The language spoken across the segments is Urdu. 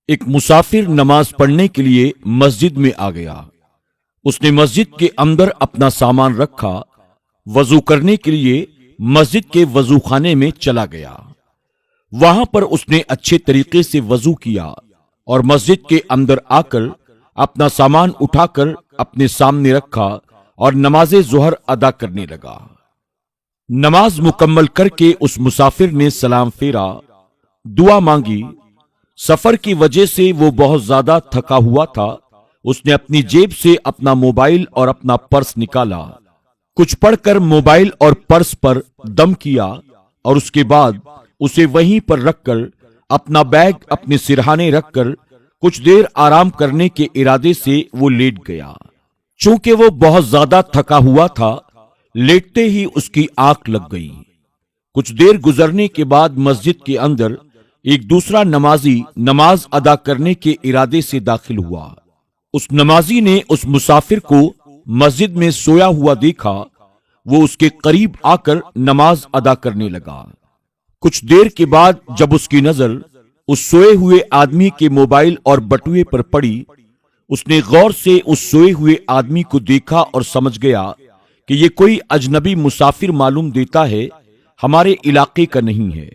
ایک مسافر نماز پڑھنے کے لیے مسجد میں آ گیا۔ اس نے مسجد کے اندر اپنا سامان رکھا، وضو کرنے کے لیے مسجد کے وضو خانے میں چلا گیا۔ وہاں پر اس نے اچھے طریقے سے وضو کیا اور مسجد کے اندر آ کر اپنا سامان اٹھا کر اپنے سامنے رکھا اور نماز ظہر ادا کرنے لگا۔ نماز مکمل کر کے اس مسافر نے سلام پھیرا، دعا مانگی۔ سفر کی وجہ سے وہ بہت زیادہ تھکا ہوا تھا۔ اس نے اپنی جیب سے اپنا موبائل اور اپنا پرس نکالا، کچھ پڑھ کر موبائل اور پرس پر دم کیا اور اس کے بعد اسے وہیں پر رکھ کر اپنا بیگ اپنے سرہانے رکھ کر کچھ دیر آرام کرنے کے ارادے سے وہ لیٹ گیا۔ چونکہ وہ بہت زیادہ تھکا ہوا تھا، لیٹتے ہی اس کی آنکھ لگ گئی۔ کچھ دیر گزرنے کے بعد مسجد کے اندر ایک دوسرا نمازی نماز ادا کرنے کے ارادے سے داخل ہوا۔ اس نمازی نے اس مسافر کو مسجد میں سویا ہوا دیکھا۔ وہ اس کے قریب آ کر نماز ادا کرنے لگا۔ کچھ دیر کے بعد جب اس کی نظر اس سوئے ہوئے آدمی کے موبائل اور بٹوے پر پڑی، اس نے غور سے اس سوئے ہوئے آدمی کو دیکھا اور سمجھ گیا کہ یہ کوئی اجنبی مسافر معلوم دیتا ہے، ہمارے علاقے کا نہیں ہے۔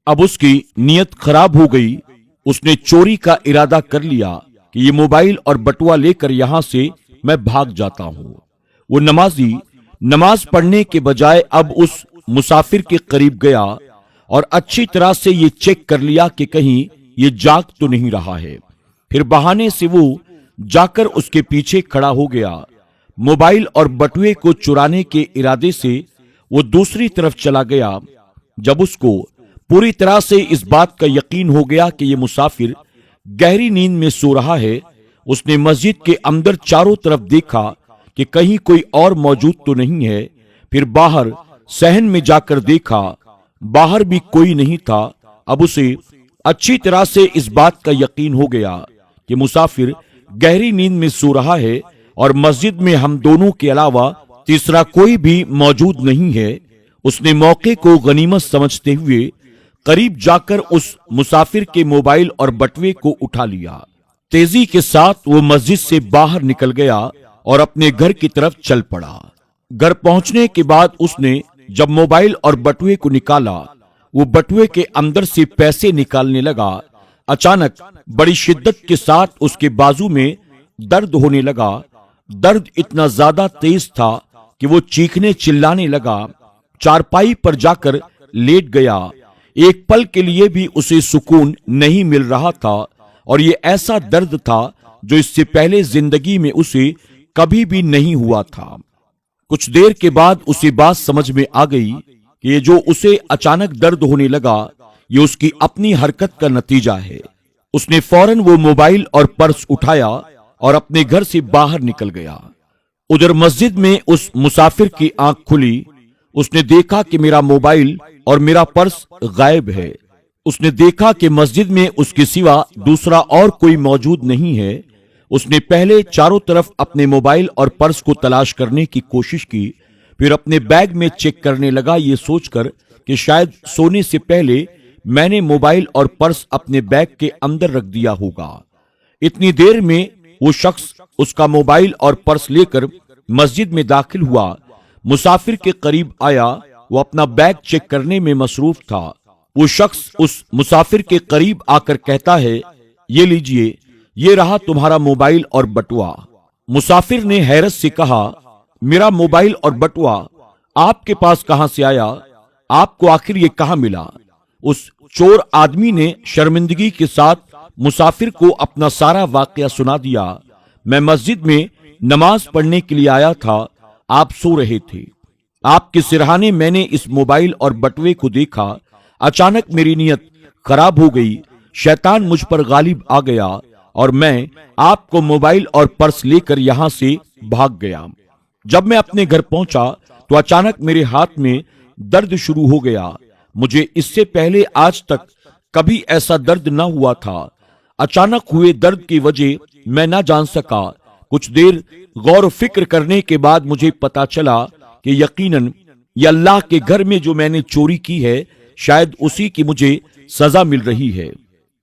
اب اس کی نیت خراب ہو گئی۔ اس نے چوری کا ارادہ کر لیا کہ یہ موبائل اور بٹوا لے کر یہاں سے میں بھاگ جاتا ہوں۔ وہ نمازی نماز پڑھنے کے بجائے اب اس مسافر کے قریب گیا اور اچھی طرح سے یہ چیک کر لیا کہ کہیں یہ جاگ تو نہیں رہا ہے۔ پھر بہانے سے وہ جا کر اس کے پیچھے کھڑا ہو گیا۔ موبائل اور بٹوے کو چرانے کے ارادے سے وہ دوسری طرف چلا گیا۔ جب اس کو پوری طرح سے اس بات کا یقین ہو گیا کہ یہ مسافر گہری نیند میں سو رہا ہے، اس نے مسجد کے اندر چاروں طرف دیکھا کہ کہیں کوئی اور موجود تو نہیں ہے۔ پھر باہر صحن میں جا کر دیکھا، باہر بھی کوئی نہیں تھا۔ اب اسے اچھی طرح سے اس بات کا یقین ہو گیا کہ مسافر گہری نیند میں سو رہا ہے اور مسجد میں ہم دونوں کے علاوہ تیسرا کوئی بھی موجود نہیں ہے۔ اس نے موقع کو غنیمت سمجھتے ہوئے قریب جا کر اس مسافر کے موبائل اور بٹوے کو اٹھا لیا۔ تیزی کے ساتھ وہ مسجد سے باہر نکل گیا اور اپنے گھر کی طرف چل پڑا۔ گھر پہنچنے کے بعد اس نے جب موبائل اور بٹوے کو نکالا، وہ بٹوے کے اندر سے پیسے نکالنے لگا۔ اچانک بڑی شدت کے ساتھ اس کے بازو میں درد ہونے لگا۔ درد اتنا زیادہ تیز تھا کہ وہ چیخنے چلانے لگا۔ چارپائی پر جا کر لیٹ گیا۔ ایک پل کے لیے بھی اسے سکون نہیں مل رہا تھا اور یہ ایسا درد تھا جو اس سے پہلے زندگی میں اسے کبھی بھی نہیں ہوا تھا۔ کچھ دیر کے بعد اسے بات سمجھ میں آ گئی کہ یہ جو اسے اچانک درد ہونے لگا، یہ اس کی اپنی حرکت کا نتیجہ ہے۔ اس نے فوراً وہ موبائل اور پرس اٹھایا اور اپنے گھر سے باہر نکل گیا۔ ادھر مسجد میں اس مسافر کی آنکھ کھلی۔ اس نے دیکھا کہ میرا موبائل اور میرا پرس غائب ہے۔ اس نے دیکھا کہ مسجد میں اس کے سوا دوسرا اور کوئی موجود نہیں ہے۔ اس نے پہلے چاروں طرف اپنے موبائل اور پرس کو تلاش کرنے کی کوشش کی، پھر اپنے بیگ میں چیک کرنے لگا، یہ سوچ کر کہ شاید سونے سے پہلے میں نے موبائل اور پرس اپنے بیگ کے اندر رکھ دیا ہوگا۔ اتنی دیر میں وہ شخص اس کا موبائل اور پرس لے کر مسجد میں داخل ہوا۔ مسافر کے قریب آیا، وہ اپنا بیگ چیک کرنے میں مصروف تھا۔ وہ شخص اس مسافر کے قریب آ کر کہتا ہے، یہ لیجئے، یہ رہا تمہارا موبائل اور بٹوا۔ مسافر نے حیرت سے کہا، میرا موبائل اور بٹوا آپ کے پاس کہاں سے آیا؟ آپ کو آخر یہ کہاں ملا؟ اس چور آدمی نے شرمندگی کے ساتھ مسافر کو اپنا سارا واقعہ سنا دیا۔ میں مسجد میں نماز پڑھنے کے لیے آیا تھا، آپ سو رہے تھے۔ آپ کے سرہانے میں نے اس موبائل اور بٹوے کو دیکھا۔ اچانک میری نیت خراب ہو گئی، شیطان مجھ پر غالب آ گیا اور میں آپ کو موبائل اور پرس لے کر یہاں سے بھاگ گیا۔ جب میں اپنے گھر پہنچا تو اچانک میرے ہاتھ میں درد شروع ہو گیا۔ مجھے اس سے پہلے آج تک کبھی ایسا درد نہ ہوا تھا۔ اچانک ہوئے درد کی وجہ میں نہ جان سکا۔ کچھ دیر غور و فکر کرنے کے بعد مجھے پتا چلا کہ یقیناً یہ اللہ کے گھر میں جو میں نے چوری کی ہے، شاید اسی کی مجھے سزا مل رہی ہے۔